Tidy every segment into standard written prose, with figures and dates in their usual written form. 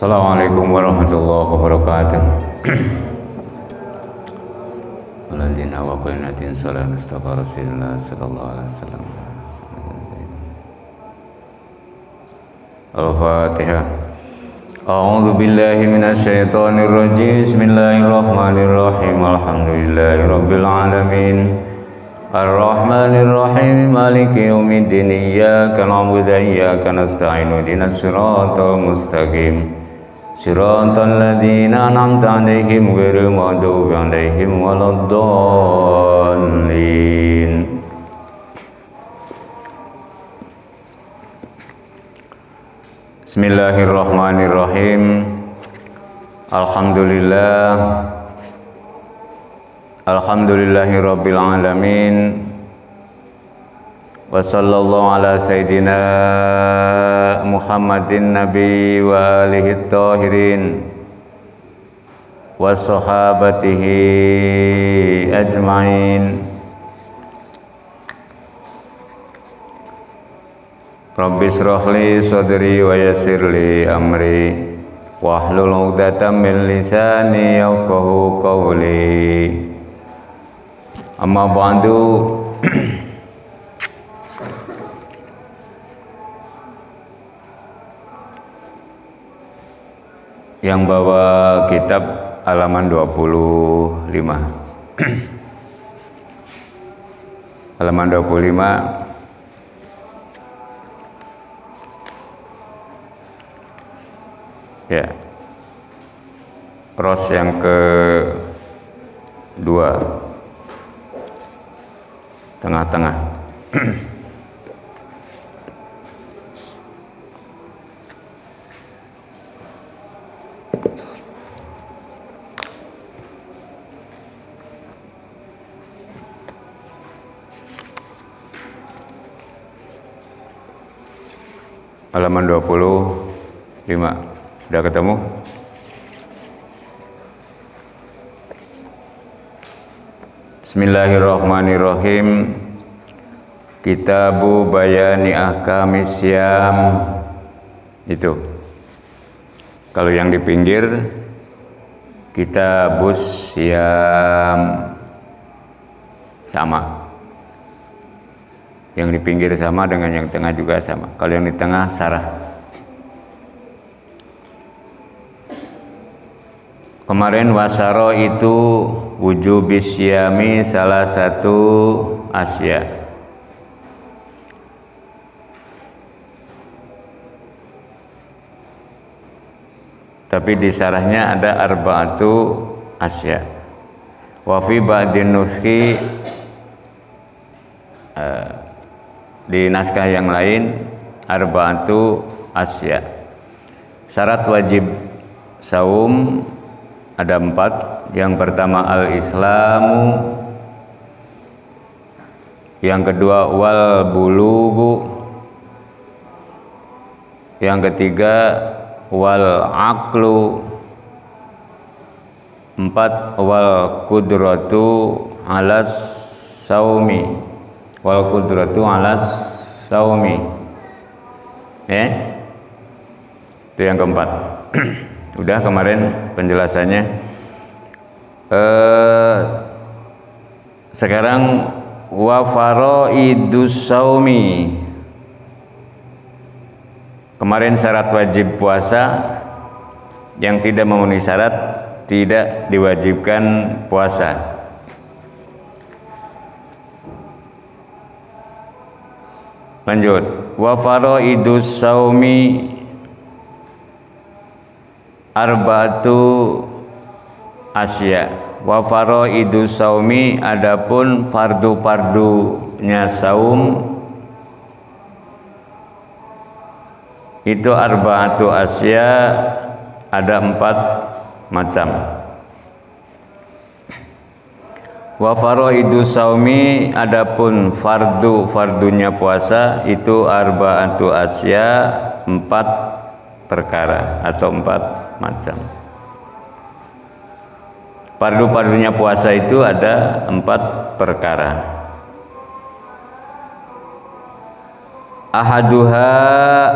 Assalamualaikum warahmatullahi wabarakatuh. Waladina wa qinatin salam Mustafa Rasulullah sallallahu alaihi wasallam. Al-Fatihah. A'udzu billahi minasy syaithanir rajim. Bismillahirrahmanirrahim. Alhamdulillahirabbil alamin. Ar-Rahmanir Rahim. Maliki yaumiddin. Iyyaka na'budu wa iyyaka nasta'in. Ihdinas siratal mustaqim. Siratal ladzina an'amta 'alaihim ghairil maghdubi 'alaihim waladdallin. Bismillahirrahmanirrahim. Alhamdulillahirabbil alamin. Wa sallallahu ala sayyidina Muhammadin nabi wa alihi tahirin wa sahabatihi ajma'in. Rabbi shrah li sadri wa yassir li amri wahlul 'uqdatam min lisani yafqahu qawli. Amma ba'du. Yang bawa kitab halaman 25. Halaman 25. Ya. Ros yang kedua. Tengah-tengah. Halaman 25. Sudah ketemu? Bismillahirrahmanirrahim. Kitabu Bayani Ahkamis Syam. Itu. Kalau yang di pinggir Kitabus Syam sama. Yang di pinggir sama dengan yang tengah juga sama. Kalau yang di tengah sarah. Kemarin wasaro itu wujubis syami salah satu asya. Tapi di sarahnya ada arba'atu asya. Wa fi ba'din nuskhi, di naskah yang lain arba'atu asya. Syarat wajib saum ada 4. Yang pertama al-islamu, yang kedua wal bulugu, yang ketiga wal aqlu, 4 wal qudratu alas saumi, wal qudratu alas saumi. Itu yang keempat. Udah kemarin penjelasannya. Sekarang wa faraidus saumi. Kemarin syarat wajib puasa, yang tidak memenuhi syarat tidak diwajibkan puasa. Lanjut. Wa faraidus saumi arba'atu asya. Wa faraidus saumi, adapun fardu-fardunya saum itu arba'atu asya, ada 4 macam. Wa faraidus saumi, adapun fardunya puasa itu arba'atu asya, 4 perkara atau 4 macam. Fardu-fardunya puasa itu ada 4 perkara. Ahaduha,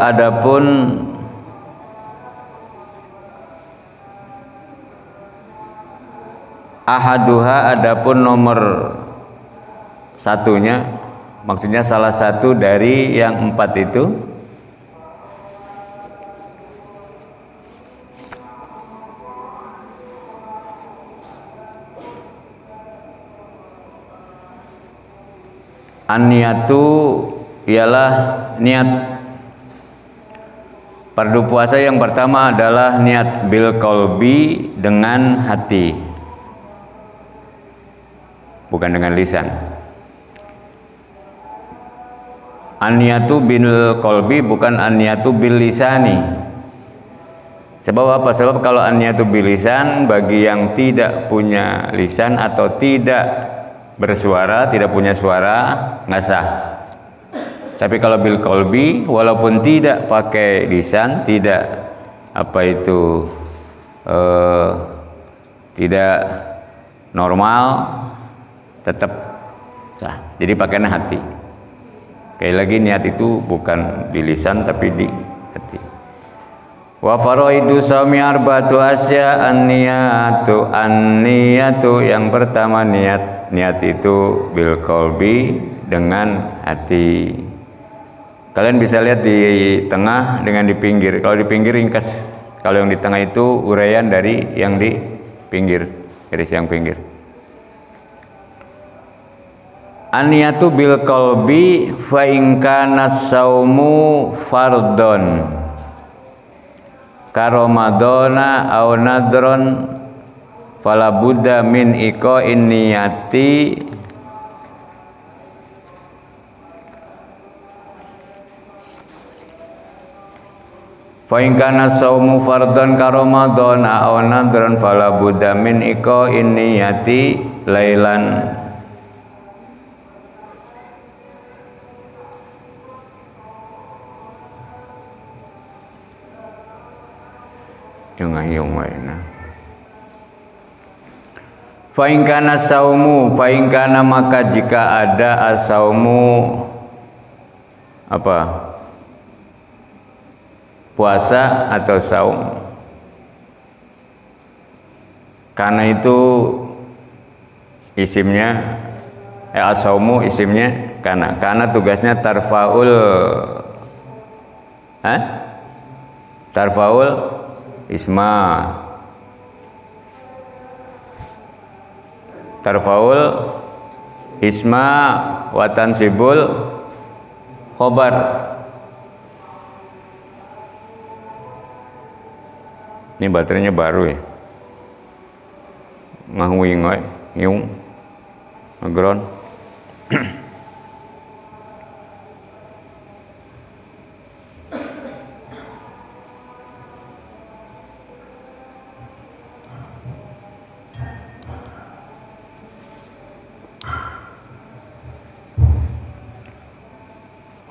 adapun Ahaduha adapun nomor satunya, maksudnya salah satu dari yang 4 itu, an-niyatu ialah niat. Fardu puasa yang pertama adalah niat bil qalbi, dengan hati, bukan dengan lisan. An-niyatu bil qalbi bukan an-niyatu bil lisani. Sebab apa? Sebab kalau an-niyatu bil lisan bagi yang tidak punya lisan atau tidak bersuara, tidak punya suara, nggak sah. Tapi kalau bil qalbi, walaupun tidak pakai lisan, tidak tidak normal, tetap sah. Jadi pakainya hati. Sekali lagi niat itu bukan di lisan tapi di hati. Wa faraidu shaumi arba'atu asya, an-niyatu yang pertama niat itu bil qalbi, dengan hati. Kalian bisa lihat di tengah dengan di pinggir. Kalau di pinggir ringkas, kalau yang di tengah itu uraian dari yang di pinggir, garis yang pinggir. An-niyatu bil qalbi fa in kana saumu fardhon ka ramadhana aw nadron fala budda min iqa'in niyati fa in kana saumu fardhon ka ramadhana aw nadron fala budda min iqa'in niyati lailan. Fa'ingkana saumu, fa'ingkana maka jika ada asaumu apa? Puasa atau saum. Karena itu isimnya asaumu isimnya karena tugasnya tarfaul tarfaul isma, tarfaul isma wa tansibul khobar. Ini baterainya baru ya, ngahuing we ngiung ngegron.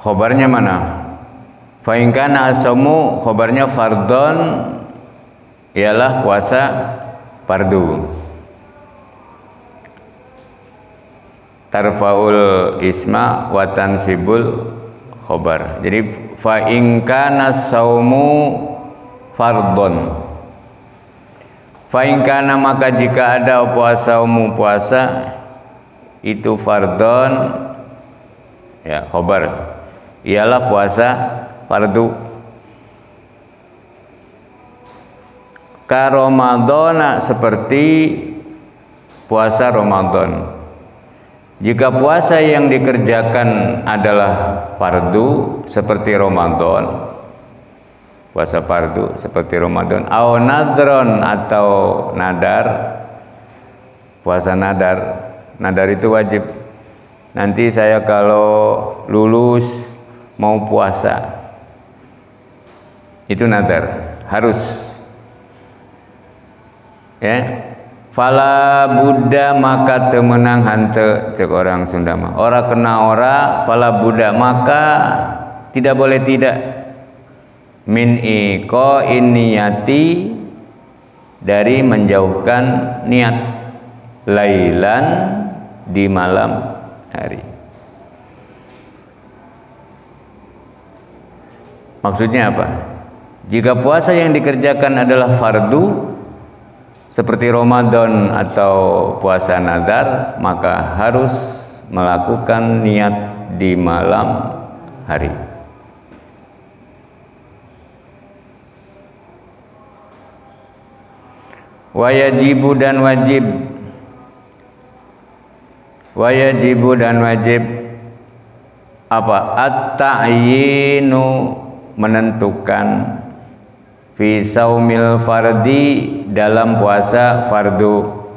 Khobarnya mana? Fa in kana as-saumu, khobarnya fardhon ialah puasa fardu. Tarfaul isma wa tansibul khobar. Jadi fa in kana as-saumu fardhon. Fa in kana maka jika ada puasa itu fardhon ya khobar. Ialah puasa fardu. Ka Ramadhana, seperti puasa Ramadan. Jika puasa yang dikerjakan adalah fardu seperti Ramadan, puasa fardu seperti Ramadan, au nadron atau nadar, puasa nadar. Nadar itu wajib. Nanti saya kalau lulus mau puasa, itu nadar, harus ya. Fala buddha maka temenang hante, cek orang Sunda mah, ora kena ora, fala buddha maka tidak boleh tidak, min iko niyati dari menjauhkan niat, lailan di malam hari. Maksudnya apa? Jika puasa yang dikerjakan adalah fardu seperti Ramadan atau puasa nazar, maka harus melakukan niat di malam hari. Wajibu dan wajib. Wajibu dan wajib apa? At-ta'yinu, menentukan, fi saumil fardi, dalam puasa fardu.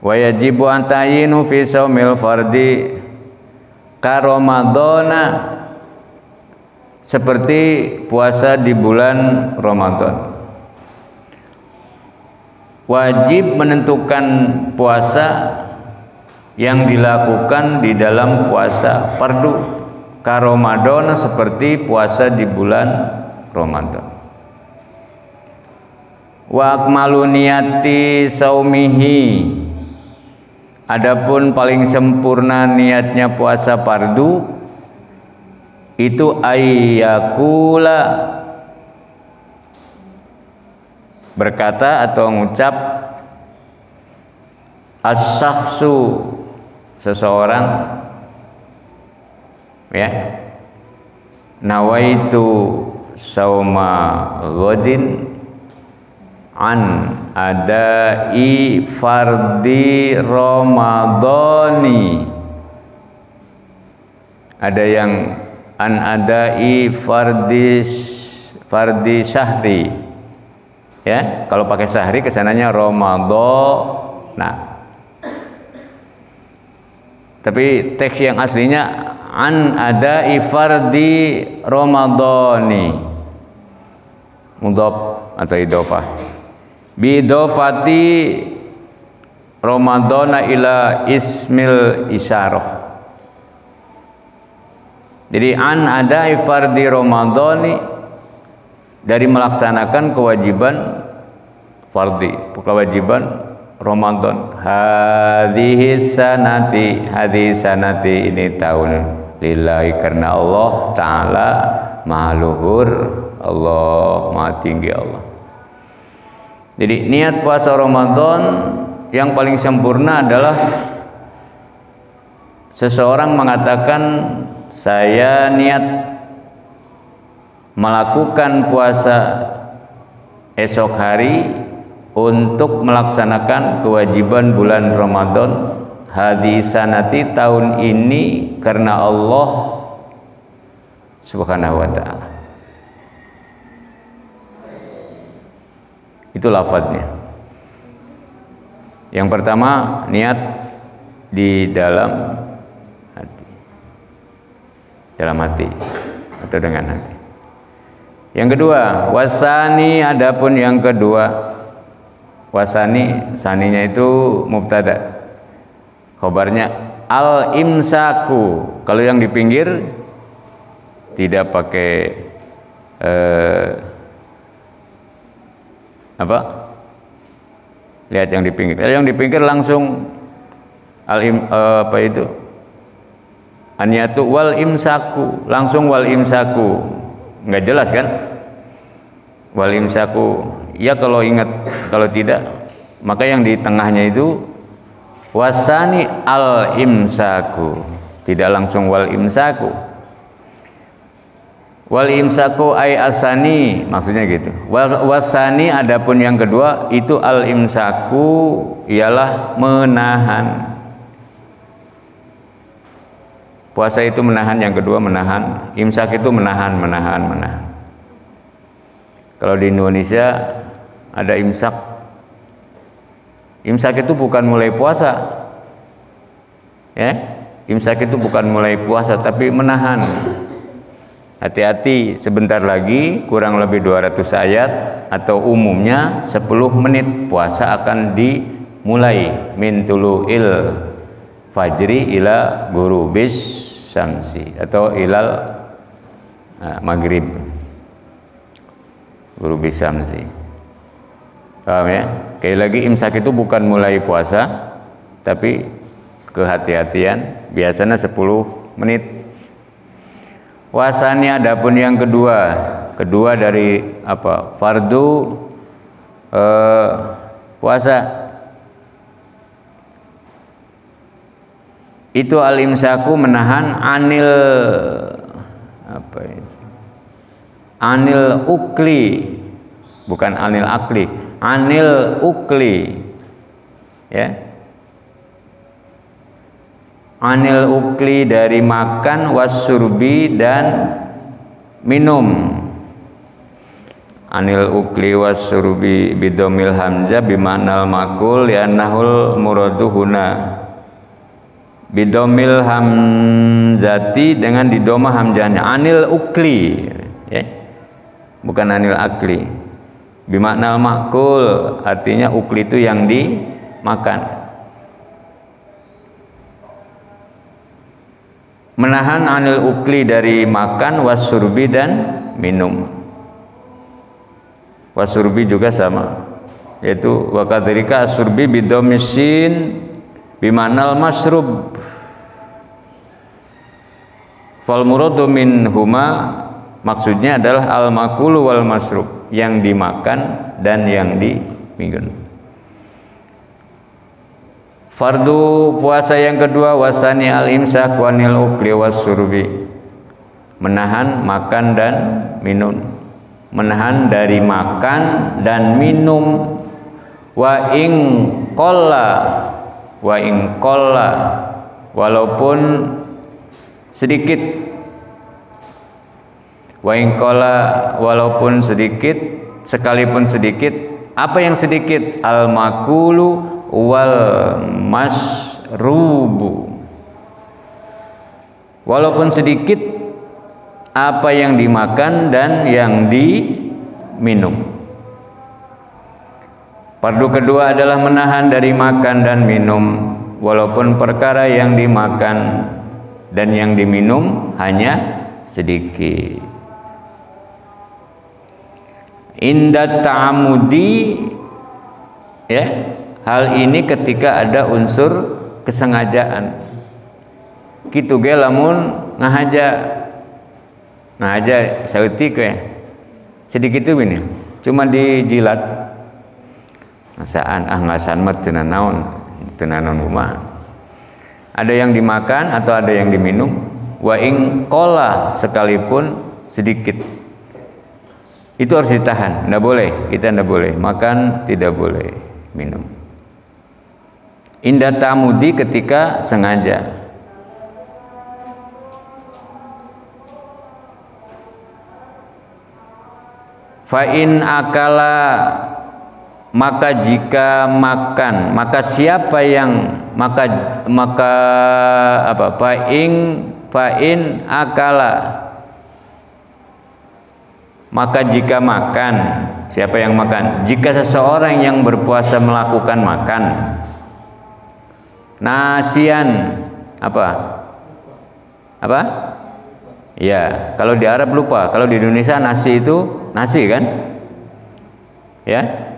Wajibu at-ta'yinu fi saumil fardi ka Ramadana, seperti puasa di bulan Ramadan. Wajib menentukan puasa yang dilakukan di dalam puasa fardu ka Ramadan, seperti puasa di bulan Ramadan. Wa akmalu niyati saumihi, adapun paling sempurna niatnya puasa fardu itu ayyakula, berkata atau mengucap, as-syakhsu, seseorang, ya, nawaitu sauma ghadin an adai fardi ramadhani. Ada yang an adai fardi syahri, ya, kalau pakai syahri kesananya Ramadan. Nah, tapi teks yang aslinya an adai fardi ramadhani, mudhaf atau idhofah, bi idhofati ramadhana ila ismil isyarah. Jadi an adai fardi ramadhani, dari melaksanakan kewajiban fardi, kewajiban Ramadan. Hadhihi sanati, hadhihi sanati, ini tahun lillahi, karena Allah Ta'ala maha luhur, Allah maha tinggi Allah. Jadi niat puasa Ramadan yang paling sempurna adalah seseorang mengatakan, saya niat melakukan puasa esok hari untuk melaksanakan kewajiban bulan Ramadan, hadhi sanati, tahun ini, karena Allah Subhanahu wa ta'ala. Itu lafadznya. Yang pertama, niat di dalam hati atau dengan hati. Yang kedua, wasani, adapun yang kedua, wasani, saninya itu mubtada, khobarnya al imsaku. Kalau yang di pinggir tidak pakai apa? Lihat yang di pinggir. Kalau yang di pinggir langsung apa itu? Aniyatu wal imsaku, langsung wal imsaku, nggak jelas kan? Wal imsaku, ya kalau ingat, kalau tidak maka yang di tengahnya itu wasani al imsaku, tidak langsung wal imsaku. Wal imsaku ay asani, maksudnya gitu. Wasani, adapun yang kedua itu al imsaku, ialah menahan. Puasa itu menahan, yang kedua menahan. Imsak itu menahan. Kalau di Indonesia ada imsak. Imsak itu bukan mulai puasa, ya. Imsak itu bukan mulai puasa, tapi menahan. Hati-hati, sebentar lagi kurang lebih 200 ayat atau umumnya 10 menit puasa akan dimulai min tulu'il fajri ila ghurubis syamsi, atau ilal maghrib, ghurubis syamsi. Paham ya? Sekali lagi, imsak itu bukan mulai puasa, tapi kehati-hatian, biasanya 10 menit. Wasani, adapun yang kedua, kedua dari apa? Fardu puasa. Itu al-imsaku menahan anil apa itu? Anil ukli, bukan anil akli, anil ukli, ya. Anil ukli dari makan, wasurbi dan minum. Anil ukli wasurbi bidomil hamzah bimanal makul li'annahul muradu huna. Bidomil hamzati dengan didoma hamzahnya. Anil ukli, ya. Bukan anil akli. Bimaknal makul, artinya ukli itu yang dimakan. Menahan anil ukli dari makan, wasurbi dan minum. Wasurbi juga sama, yaitu wakadzalika asurbi bidomisin bimaknal masrub. Fal muradu min huma, maksudnya adalah al makulu wal masrub, yang dimakan dan yang diminum. Fardu puasa yang kedua wasani al imsak wanil ukli wasurbi, menahan makan dan minum, menahan dari makan dan minum. Wa ing qalla, walaupun sedikit. Wa in qala, walaupun sedikit, sekalipun sedikit. Apa yang sedikit? Al makulu wal masrubu. Walaupun sedikit apa yang dimakan dan yang diminum. Fardu kedua adalah menahan dari makan dan minum, walaupun perkara yang dimakan dan yang diminum hanya sedikit. Inda ta'amudi, ya, hal ini ketika ada unsur kesengajaan. Kitu ge lamun ngahaja sautik we sedikit itu ini cuma dijilat ngasaan ngasan mah teu naon kumaha. Ada yang dimakan atau ada yang diminum. Wa ing qala, sekalipun sedikit. Itu harus ditahan, enggak boleh. Kita enggak boleh makan, tidak boleh minum. Inda tamudi, ketika sengaja. Fa in akala, maka jika makan, maka siapa yang maka apa? Fa in akala, maka jika makan, siapa yang makan? Jika seseorang yang berpuasa melakukan makan, nasian, apa? Ya, kalau di Arab lupa, kalau di Indonesia nasi itu nasi kan? Ya.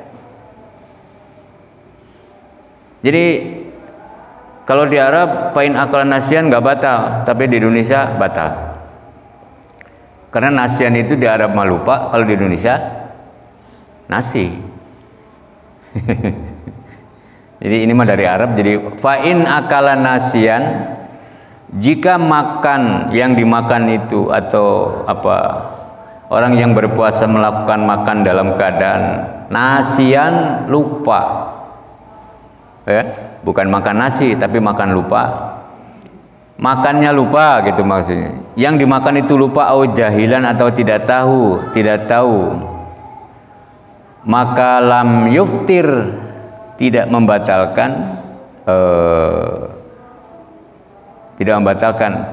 Jadi kalau di Arab pain akal nasian nggak batal, tapi di Indonesia batal. Karena nasian itu di Arab mah lupa, kalau di Indonesia nasi. Jadi ini mah dari Arab. Jadi fa'in akala nasian, jika makan yang dimakan itu atau apa, orang yang berpuasa melakukan makan dalam keadaan nasian, lupa. Ya, bukan makan nasi tapi makan lupa. Makannya lupa gitu maksudnya. Yang dimakan itu lupa, au jahilan, atau tidak tahu. Maka lam yuftir, tidak membatalkan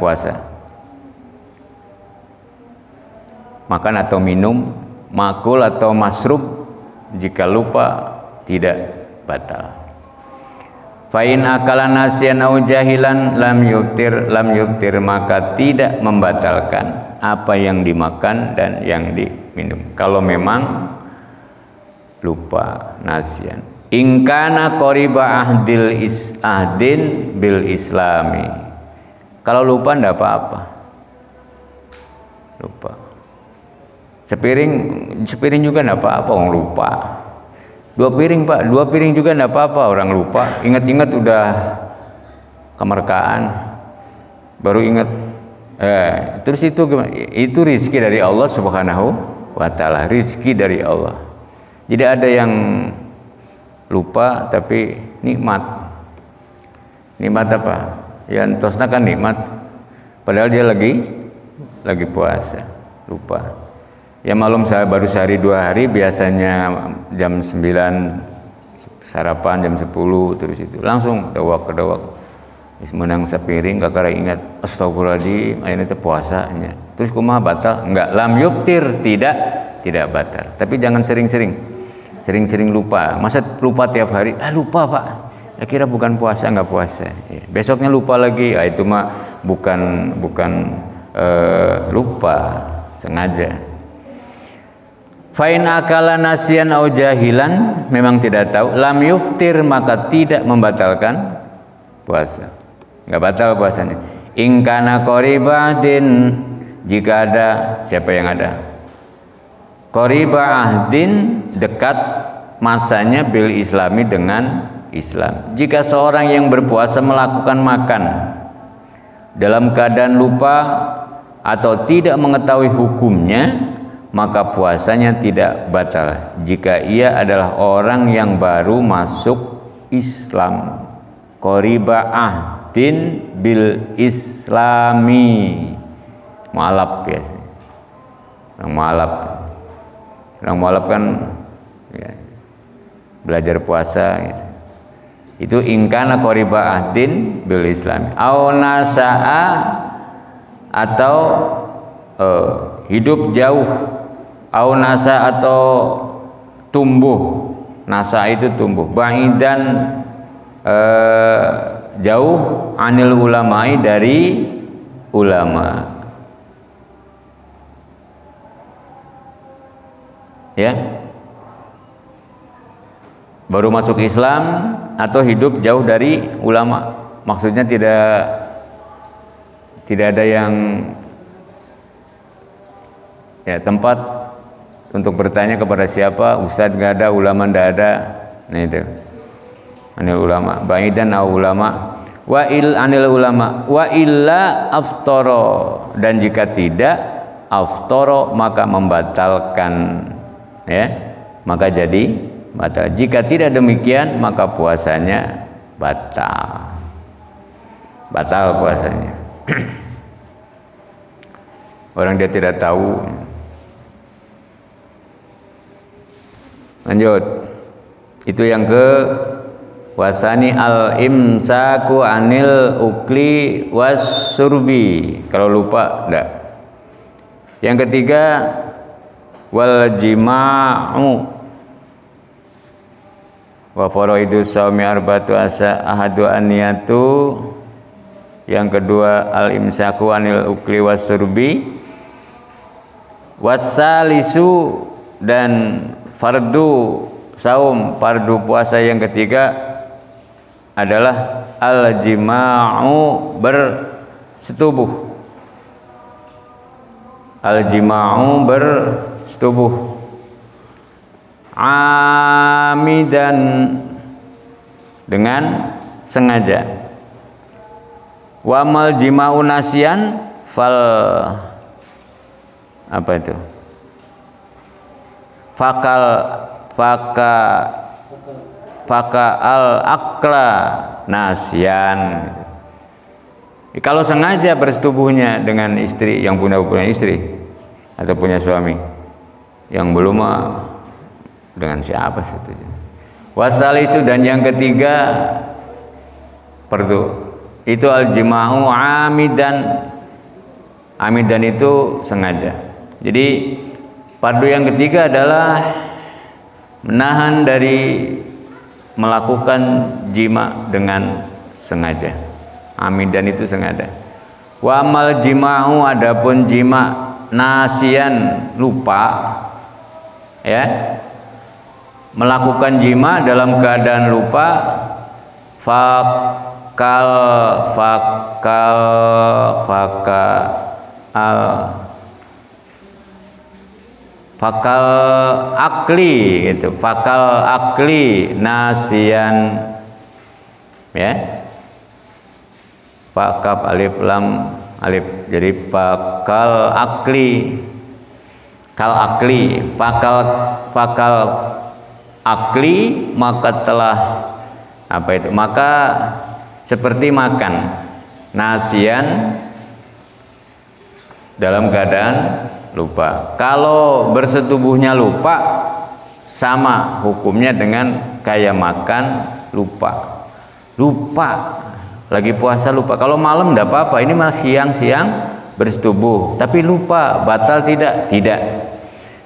puasa. Makan atau minum, makul atau masrub, jika lupa tidak batal. Fa'in akala nasiyan au jahilan lam yuftir, maka tidak membatalkan apa yang dimakan dan yang diminum. Kalau memang lupa nasiyan. In kana qariba ahdin bil islami. Kalau lupa ndak apa-apa. Lupa. Sepiring juga enggak apa-apa, orang lupa. 2 piring Pak, 2 piring juga enggak apa-apa, orang lupa. Ingat-ingat udah kemerkaan, baru ingat. Terus itu gimana? Itu rezeki dari Allah Subhanahu wa Ta'ala, rezeki dari Allah. Jadi ada yang lupa tapi nikmat. Nikmat apa? Ya entosna kan nikmat, padahal dia lagi puasa, lupa. Ya malum saya baru sehari 2 hari, biasanya jam 9 sarapan, jam 10 terus itu langsung dawak. Menang sepiring kakak ingat astagfirullahaladzim ayeuna teh puasanya. Terus kumaha batal? Enggak, lam yubtir, tidak batal. Tapi jangan sering-sering lupa. Masa lupa tiap hari? Lupa Pak. Ya kira bukan puasa, enggak puasa. Ya. Besoknya lupa lagi. Itu mah bukan lupa sengaja. Fa'in akala nasian au jahilan, memang tidak tahu, lam yuftir, maka tidak membatalkan puasa. Enggak batal puasanya. In kana qoribatin, jika ada, siapa yang ada? Qoriba ahdin, dekat masanya bil islami, dengan Islam. Jika seorang yang berpuasa melakukan makan dalam keadaan lupa atau tidak mengetahui hukumnya, maka puasanya tidak batal jika ia adalah orang yang baru masuk Islam. Qoriba ahdin bil islami, mualaf biasanya. Orang mualaf kan ya, belajar puasa gitu. Itu ingkana qoriba ahdin bil islami au nasaa, atau hidup jauh, au nasa, atau tumbuh. Nasa itu tumbuh, ba'idan jauh, anil ulamai, dari ulama. Ya, baru masuk Islam atau hidup jauh dari ulama. Maksudnya tidak ada yang ya tempat untuk bertanya kepada siapa, ustadz nggak ada, ulama nggak ada. Nah itu anil ulama, ba'idan au ulama, anil ulama, wa illa aftoro, dan jika tidak aftoro maka membatalkan, ya, maka jadi batal. Jika tidak demikian maka puasanya batal puasanya. Orang dia tidak tahu. Lanjut, itu yang ke wasani al imsaku anil ukli was surbi, kalau lupa enggak. Yang ketiga wal jima'u wa faraidu shaumi arba'atu ahadu an-niyatu. Yang kedua al imsaku anil ukli was surbi, wasalisu, dan fardu saum, fardu puasa yang ketiga adalah al-jima'u, bersetubuh. Al-jima'u, bersetubuh. Amidan, dengan sengaja. Wa mal jima'u nasian fal, apa itu? Faka al akla nasyan. Kalau sengaja bersetubuhnya dengan istri yang punya istri atau punya suami, yang belum dengan siapa setuju. Wasal itu, dan yang ketiga perdu itu al jima'u amidan. Amidan itu sengaja. Jadi fardu yang ketiga adalah menahan dari melakukan jima dengan sengaja. Amidan itu sengaja. Wa amal jima'u, adapun jima nasian, lupa, ya, melakukan jima dalam keadaan lupa, fakal al fakal akli gitu, fakal akli nasian ya, fakap alif lam alif, jadi fakal akli, kal akli, fakal akli maka telah apa itu, maka seperti makan, nasian dalam keadaan lupa. Kalau bersetubuhnya lupa sama hukumnya dengan kayak makan lupa. Lupa lagi puasa lupa. Kalau malam enggak apa-apa, ini malah siang-siang bersetubuh tapi lupa, batal tidak? Tidak.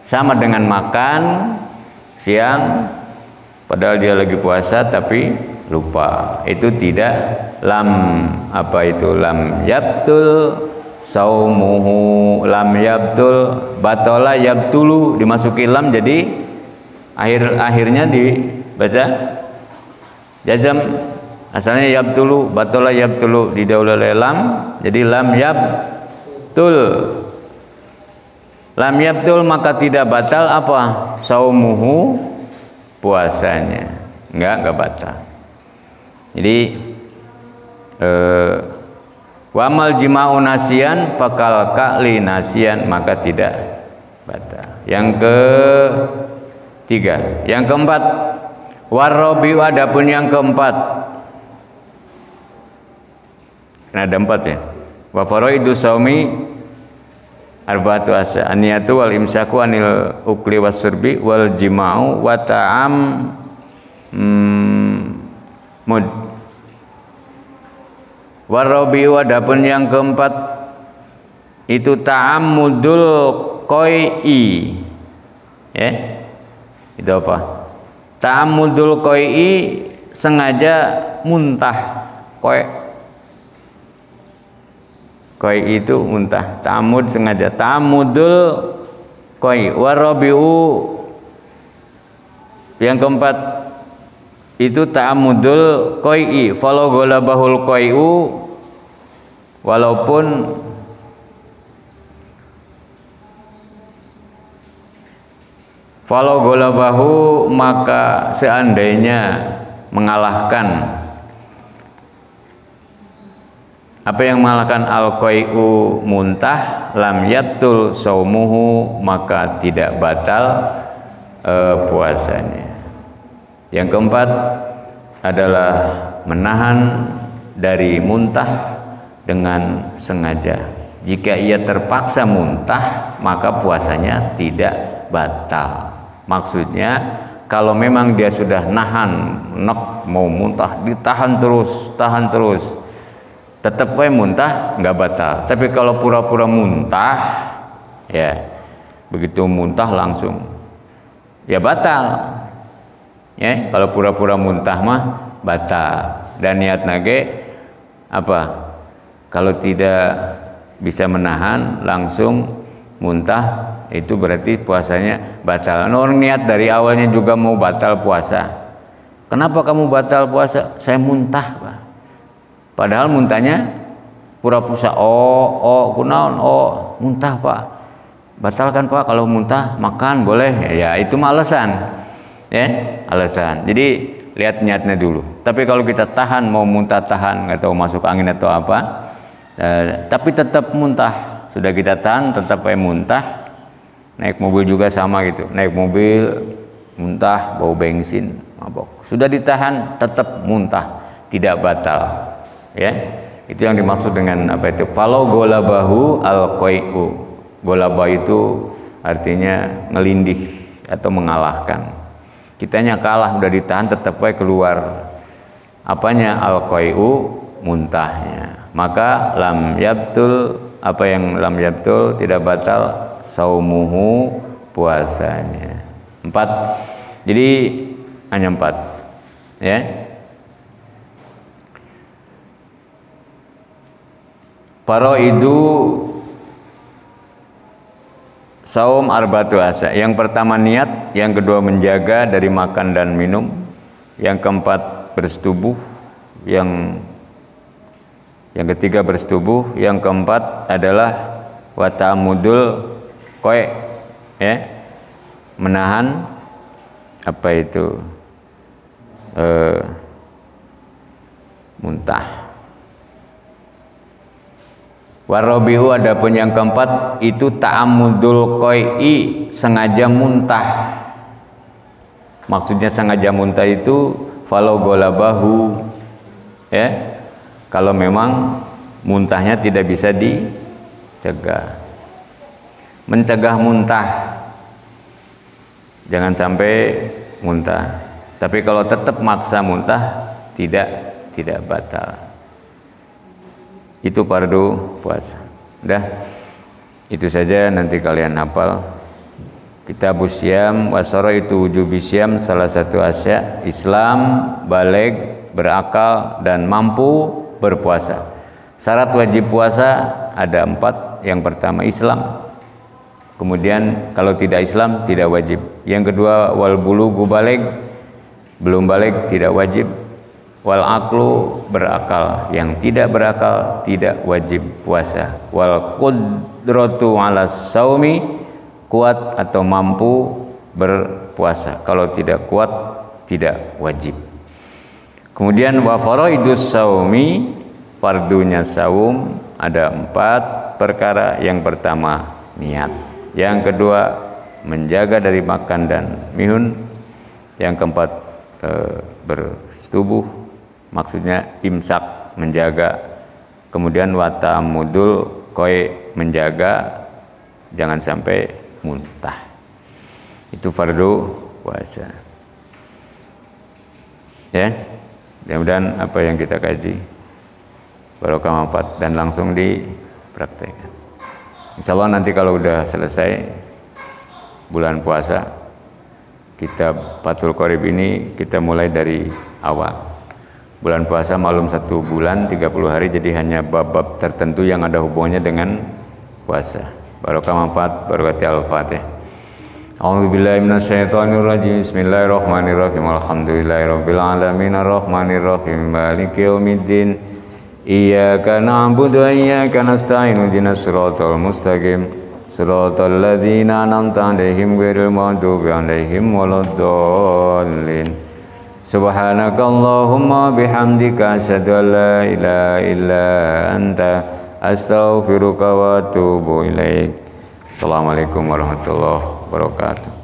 Sama dengan makan siang padahal dia lagi puasa tapi lupa, itu tidak lam apa itu, lam yabtul saumuhu, lam yabtul batola yabtulu, dimasuki lam jadi akhirnya dibaca jazam, asalnya yabtulu batola yabtulu, didahului oleh lam jadi lam yabtul, lam yabtul maka tidak batal apa, saumuhu puasanya, enggak batal. Jadi wamal jima'u nasian fakal ka'li nasian, maka tidak batal. Yang ketiga, yang keempat, warrobiu, adapun yang keempat, karena ada empat ya, wa faraidu saumi arba'atu asa, aniyatu wal imsaku anil ukli wasurbi wal jima'u wa ta'am mud. Warabiu, adapun yang keempat itu ta'ammudul qai'i ya, itu apa, ta'ammudul qai'i, sengaja muntah, qai itu muntah, ta'ammud sengaja, ta'ammudul qai. Warabiu yang keempat itu ta'amudul qai'i, falau golabahul qai'u, walaupun falau golabahu, maka seandainya mengalahkan, apa yang mengalahkan al qai'u muntah, lam yabtul saumuhu, maka tidak batal puasanya. Yang keempat adalah menahan dari muntah dengan sengaja. Jika ia terpaksa muntah, maka puasanya tidak batal. Maksudnya kalau memang dia sudah nahan, mau muntah, ditahan terus, tetap muntah, nggak batal. Tapi kalau pura-pura muntah, ya begitu muntah langsung, ya batal. Ya, kalau pura-pura muntah mah batal. Dan niat nage apa? Kalau tidak bisa menahan langsung muntah, itu berarti puasanya batal. Orang niat dari awalnya juga mau batal puasa. Kenapa kamu batal puasa? Saya muntah, Pak. Padahal muntahnya pura-pura kunaon, muntah, Pak. Batalkan, Pak, kalau muntah makan boleh. Ya, itu mah alasan. Ya, alasan. Jadi lihat niatnya dulu. Tapi kalau kita tahan, mau muntah tahan, nggak tahu masuk angin atau apa, tapi tetap muntah, sudah kita tahan tetap muntah. Naik mobil juga sama gitu, naik mobil muntah, bau bensin, mabok, sudah ditahan tetap muntah, tidak batal. Ya, itu yang dimaksud dengan apa itu, falau golabahu al qai'u. Golabah itu artinya ngelindih atau mengalahkan. Kitanya kalah, udah ditahan tetap keluar apanya, al-qai'u, muntahnya. Maka lam yabtul, apa yang lam yabtul tidak batal saumuhu, puasanya. 4. Jadi hanya 4 ya. Faraidu saum arba'atu asa. Yang pertama niat, yang kedua menjaga dari makan dan minum, yang keempat bersetubuh, yang ketiga bersetubuh, yang keempat adalah wa ta'amudul qai' ya. menahan apa itu muntah. Warabiu, adapun yang keempat itu ta'ammudul qai'i, sengaja muntah. Maksudnya sengaja muntah itu falau golabahu, ya, kalau memang muntahnya tidak bisa dicegah. Mencegah muntah, jangan sampai muntah. Tapi kalau tetap maksa muntah, tidak batal. Itu fardu puasa. Udah, itu saja, nanti kalian hafal. Kitabus Syam wasara itu wujubi syam, salah satu asya Islam, baligh, berakal dan mampu berpuasa. Syarat wajib puasa ada 4. Yang pertama Islam. Kemudian kalau tidak Islam tidak wajib. Yang kedua wal bulughu baligh, belum baligh tidak wajib. Wal aqlu, berakal. Yang tidak berakal tidak wajib puasa. Wal qudratu 'ala saumi, kuat atau mampu berpuasa. Kalau tidak kuat tidak wajib. Kemudian wa faraidus saumi, fardunya saum ada 4 perkara. Yang pertama niat. Yang kedua menjaga dari makan dan minum. Yang keempat bersetubuh, maksudnya imsak, menjaga. Kemudian watamudul qai, menjaga jangan sampai muntah. Itu fardu puasa. Ya, mudah-mudahan apa yang kita kaji barokah manfaat dan langsung dipraktekkan. Insya Allah nanti kalau udah selesai bulan puasa, kitab Fathul Qorib ini kita mulai dari awal. Bulan puasa malum 1 bulan 30 hari, jadi hanya bab-bab tertentu yang ada hubungannya dengan puasa. Barokah manfaat, barokati al-Fatih. A'udzubillahi minasyaitonirrajim. Bismillahirrahmanirrahim. Alhamdulillahirabbil alamin arrahmanirrahim maliki yaumiddin. Iyyaka na'budu wa iyyaka nasta'in. Ihdinas siratal mustaqim. Siratal ladzina an'amta 'alaihim ghairil maghdubi 'alaihim waladdallin. Subhanakallahumma bihamdika asyhadu an la ilaha illa anta astaghfiruka wa atubu ilaik. Assalamualaikum warahmatullahi wabarakatuh.